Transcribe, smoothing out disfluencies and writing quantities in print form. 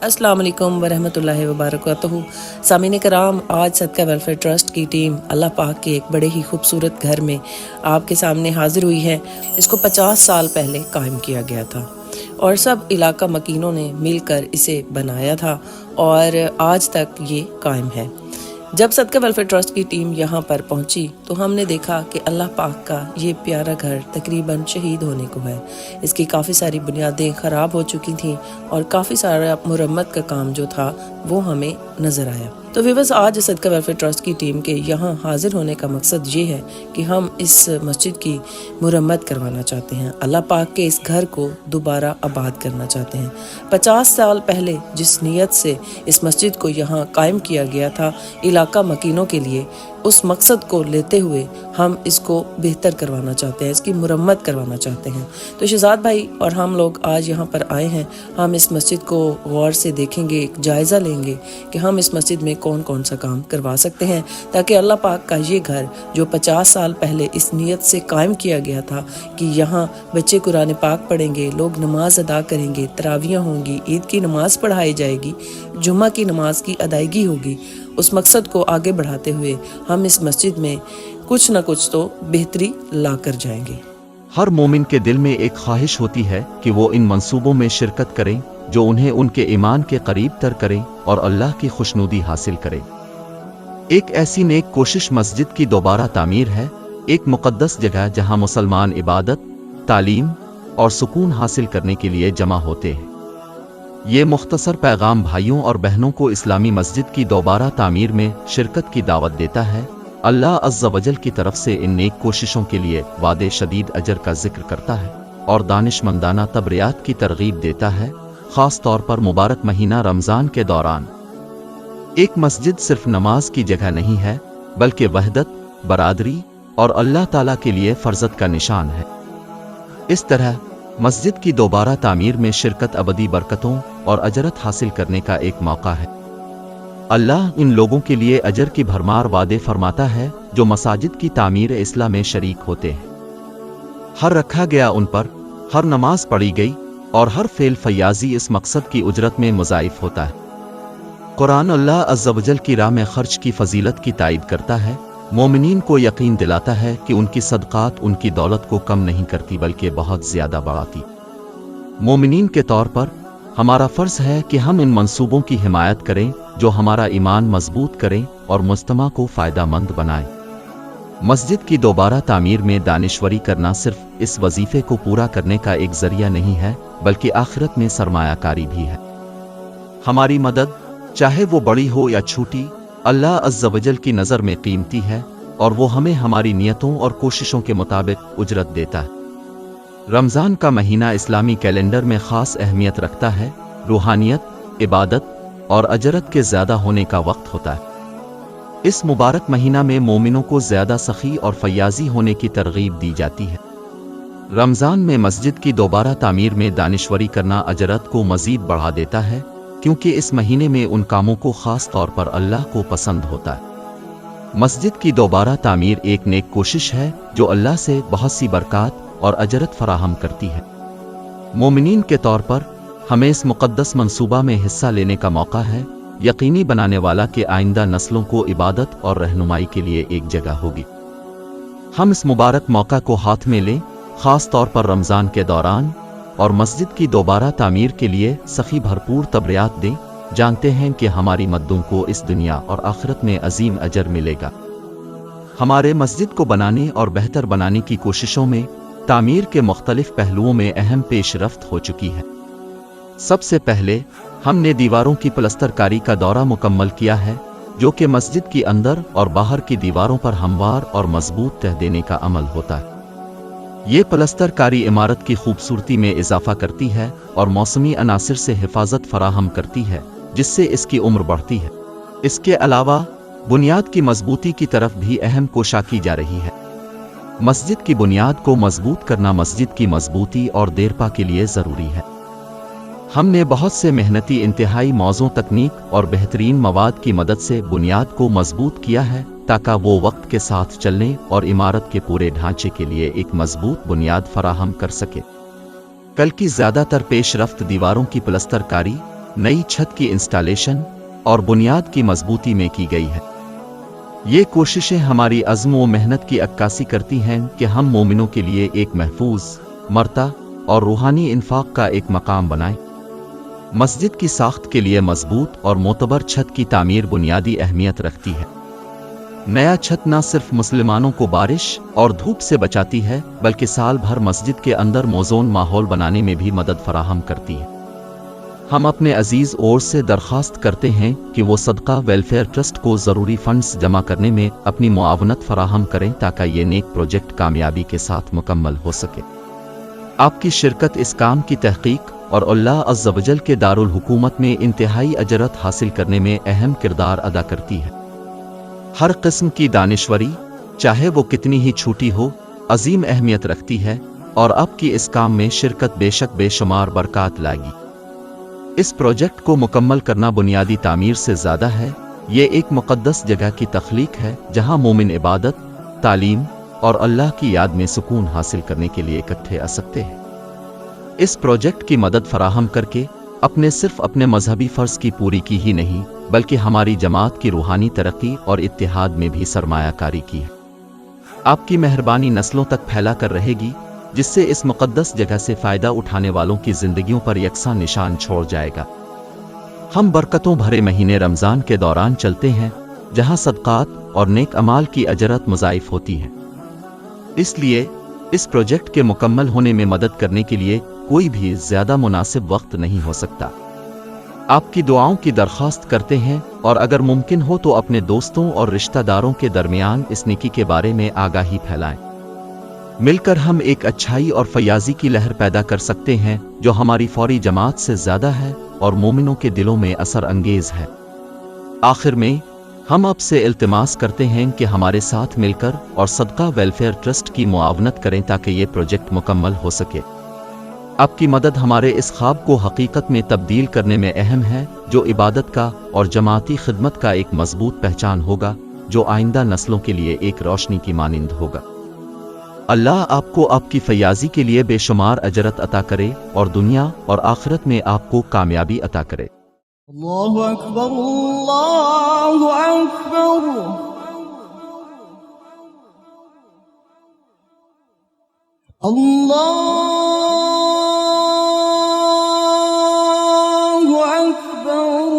अस्सलाम वालेकुम वरहमतुल्लाहि वबरकातुहू। सामीन कराम, आज सदका वेलफेयर ट्रस्ट की टीम अल्लाह पाक के एक बड़े ही खूबसूरत घर में आपके सामने हाजिर हुई है। इसको 50 साल पहले कायम किया गया था और सब इलाका मकीनों ने मिलकर इसे बनाया था और आज तक ये कायम है। जब सदका वेलफेयर ट्रस्ट की टीम यहाँ पर पहुँची तो हमने देखा कि अल्लाह पाक का ये प्यारा घर तकरीबन शहीद होने को है। इसकी काफ़ी सारी बुनियादें ख़राब हो चुकी थीं और काफ़ी सारा मुरम्मत का काम जो था वो हमें नज़र आया। तो व्यूअर्स, आज सदका वेलफेयर ट्रस्ट की टीम के यहाँ हाजिर होने का मकसद ये है कि हम इस मस्जिद की मुरम्मत करवाना चाहते हैं। अल्लाह पाक के इस घर को दोबारा आबाद करना चाहते हैं। 50 साल पहले जिस नीयत से इस मस्जिद को यहाँ कायम किया गया था इलाका मकीनों के लिए, उस मकसद को लेते हुए हम इसको बेहतर करवाना चाहते हैं, इसकी मुरम्मत करवाना चाहते हैं। तो शहजाद भाई और हम लोग आज यहाँ पर आए हैं। हम इस मस्जिद को गौर से देखेंगे, एक जायज़ा लेंगे कि हम इस मस्जिद में कौन कौन सा काम करवा सकते हैं ताकि अल्लाह पाक का ये घर जो 50 साल पहले इस नीयत से कायम किया गया था कि यहाँ बच्चे कुरान पाक पढ़ेंगे, लोग नमाज अदा करेंगे, तरावियाँ होंगी, ईद की नमाज पढ़ाई जाएगी, जुम्मा की नमाज की अदायगी होगी, उस मकसद को आगे बढ़ाते हुए हम इस मस्जिद में कुछ न कुछ तो बेहतरी ला कर जाएंगे। हर मोमिन के दिल में एक ख्वाहिश होती है कि वो इन मंसूबों में शिरकत करें जो उन्हें उनके ईमान के करीब तर करें और अल्लाह की खुशनुदी हासिल करें। एक ऐसी नेक कोशिश मस्जिद की दोबारा तामीर है, एक मुक़द्दस जगह जहां मुसलमान इबादत, तालीम और सुकून हासिल करने के लिए जमा होते हैं। ये मुख्तसर पैगाम भाइयों और बहनों को इस्लामी मस्जिद की दोबारा तामीर में शिरकत की दावत देता है। अल्लाह अज़्ज़ा वजल की तरफ से इन नेक कोशिशों के लिए वादे शदीद अजर का जिक्र करता है और दानिशमंदाना तबरियात की तरगीब देता है, ख़ास तौर पर मुबारक महीना रमज़ान के दौरान। एक मस्जिद सिर्फ नमाज की जगह नहीं है बल्कि वहदत, बरादरी और अल्लाह ताला के लिए फ़र्ज़त का निशान है। इस तरह मस्जिद की दोबारा तामीर में शिरकत अबदी बरकतों और अजरत हासिल करने का एक मौका है। अल्लाह इन लोगों के लिए अजर की भरमार वादे फरमाता है जो मसाजिद की तामीर इस्लाम में शरीक होते हैं। हर रखा गया उन पर, हर नमाज पढ़ी गई और हर फेल फयाजी इस मकसद की उजरत में मुज़ाइफ होता है। कुरान अल्लाह अज़्ज़ा वजल की राह में खर्च की फजीलत की तायद करता है, मोमिनीन को यकीन दिलाता है कि उनकी सदक़ात उनकी दौलत को कम नहीं करती बल्कि बहुत ज़्यादा बढ़ाती। मोमिनीन के तौर पर हमारा फ़र्ज़ है कि हम इन मंसूबों की हिमायत करें जो हमारा ईमान मजबूत करें और मुज्तमा को फ़ायदामंद बनाएं। मस्जिद की दोबारा तामीर में दानिश्वरी करना सिर्फ इस वजीफ़े को पूरा करने का एक ज़रिया नहीं है बल्कि आखिरत में सरमायाकारी भी है। हमारी मदद, चाहे वो बड़ी हो या छोटी, अल्लाह अज़्ज़ा वजल की नज़र में कीमती है और वो हमें हमारी नियतों और कोशिशों के मुताबिक उजरत देता है। रमज़ान का महीना इस्लामी कैलेंडर में ख़ास अहमियत रखता है, रूहानियत, इबादत और अजरत के ज़्यादा होने का वक्त होता है। इस मुबारक महीना में मोमिनों को ज़्यादा सखी और फयाजी होने की तरगीब दी जाती है। रमज़ान में मस्जिद की दोबारा तामीर में दानिश्वरी करना अजरत को मज़ीद बढ़ा देता है क्योंकि इस महीने में उन कामों को ख़ास तौर पर अल्लाह को पसंद होता है। मस्जिद की दोबारा तामीर एक नेक कोशिश है जो अल्लाह से बहुत सी बरक़ात और अजरत फराहम करती है। मोमिनीन के तौर पर हमें इस मुक़द्दस मंसूबा में हिस्सा लेने का मौका है, यकीनी बनाने वाला कि आइंदा नस्लों को इबादत और रहनुमाई के लिए एक जगह होगी। हम इस मुबारक मौका को हाथ में लें, ख़ास तौर पर रमज़ान के दौरान, और मस्जिद की दोबारा तामीर के लिए सखी भरपूर तबरियात दें। जानते हैं कि हमारी मददों को इस दुनिया और आखिरत में अजीम अजर मिलेगा। हमारे मस्जिद को बनाने और बेहतर बनाने की कोशिशों में तामीर के मुख्तलिफ पहलुओं में अहम पेशरफ्त हो चुकी है। सबसे पहले हमने दीवारों की प्लस्तरकारी का दौरा मुकम्मल किया है जो कि मस्जिद की अंदर और बाहर की दीवारों पर हमवार और मजबूत तह देने का अमल होता है। ये प्लस्तरकारी इमारत की खूबसूरती में इजाफा करती है और मौसमी अनासिर से हिफाजत फराहम करती है जिससे इसकी उम्र बढ़ती है। इसके अलावा बुनियाद की मजबूती की तरफ भी अहम कोशिश की जा रही है। मस्जिद की बुनियाद को मजबूत करना मस्जिद की मजबूती और देरपा के लिए ज़रूरी है। हमने बहुत से मेहनती इंतहाई मौज़ूं तकनीक और बेहतरीन मवाद की मदद से बुनियाद को मजबूत किया है ताकि वो वक्त के साथ चलने और इमारत के पूरे ढांचे के लिए एक मजबूत बुनियाद फराहम कर सके। कल की ज़्यादातर पेशरफ्त दीवारों की प्लस्तरकारी, नई छत की इंस्टॉलेशन और बुनियाद की मजबूती में की गई है। ये कोशिशें हमारी अज़्म व मेहनत की अक्कासी करती हैं कि हम मोमिनों के लिए एक महफूज, मर्ता और रूहानी इन्फाक का एक मकाम बनाएं। मस्जिद की साख्त के लिए मजबूत और मोतबर छत की तामीर बुनियादी अहमियत रखती है। नया छत न सिर्फ मुसलमानों को बारिश और धूप से बचाती है, बल्कि साल भर मस्जिद के अंदर मौजून माहौल बनाने में भी मदद फराहम करती है। हम अपने अजीज और से दरख्वास्त करते हैं कि वो सदका वेलफेयर ट्रस्ट को ज़रूरी फंड्स जमा करने में अपनी मुआवनत फराहम करें ताकि ये नेक प्रोजेक्ट कामयाबी के साथ मुकम्मल हो सके। आपकी शिरकत इस काम की तहकीक और अल्लाह अज़्ज़ वजल के दारुल हुकूमत में इंतहाई अजरत हासिल करने में अहम किरदार अदा करती है। हर किस्म की दानिश्वरी, चाहे वो कितनी ही छोटी हो, अजीम अहमियत रखती है और आपकी इस काम में शिरकत बेशक बेशुमार बरकत लाएगी। इस प्रोजेक्ट को मुकम्मल करना बुनियादी तामीर से ज़्यादा है। ये एक मुक़द्दस जगह की तख्लीक है जहाँ मोमिन इबादत, तालीम और अल्लाह की याद में सुकून हासिल करने के लिए इकट्ठे आ सकते हैं। इस प्रोजेक्ट की मदद फराहम करके अपने सिर्फ अपने मजहबी फ़र्ज़ की पूरी की ही नहीं, बल्कि हमारी जमात की रूहानी तरक्की और इत्तिहाद में भी सरमायाकारी की है। आपकी मेहरबानी नस्लों तक फैला कर रहेगी, जिससे इस मुक़द्दस जगह से फ़ायदा उठाने वालों की ज़िंदगियों पर यकसा निशान छोड़ जाएगा। हम बरकतों भरे महीने रमज़ान के दौरान चलते हैं, जहाँ सदक़ात और नेक अमाल की अजरत मुज़ाइफ़ होती हैं। इसलिए इस प्रोजेक्ट के मुकम्मल होने में मदद करने के लिए कोई भी ज़्यादा मुनासिब वक्त नहीं हो सकता। आपकी दुआओं की दरख्वास्त करते हैं और अगर मुमकिन हो तो अपने दोस्तों और रिश्तेदारों के दरमियान इस नेकी के बारे में आगाही फैलाएं। मिलकर हम एक अच्छाई और फयाजी की लहर पैदा कर सकते हैं जो हमारी फौरी जमात से ज़्यादा है और मोमिनों के दिलों में असर अंगेज है। आखिर में हम आपसे इल्तिमास करते हैं कि हमारे साथ मिलकर और सदका वेलफेयर ट्रस्ट की मुआवनत करें ताकि ये प्रोजेक्ट मुकम्मल हो सके। आपकी मदद हमारे इस ख्वाब को हकीकत में तब्दील करने में अहम है, जो इबादत का और जमाती खिदमत का एक मजबूत पहचान होगा, जो आइंदा नस्लों के लिए एक रोशनी की मानिंद होगा। अल्लाह आपको आपकी फयाजी के लिए बेशुमार अजरत अता करे और दुनिया और आखिरत में आपको कामयाबी अता करे। अल्लाहु अकबर, अल्लाहु अकबर, अल्लाहु अकबर।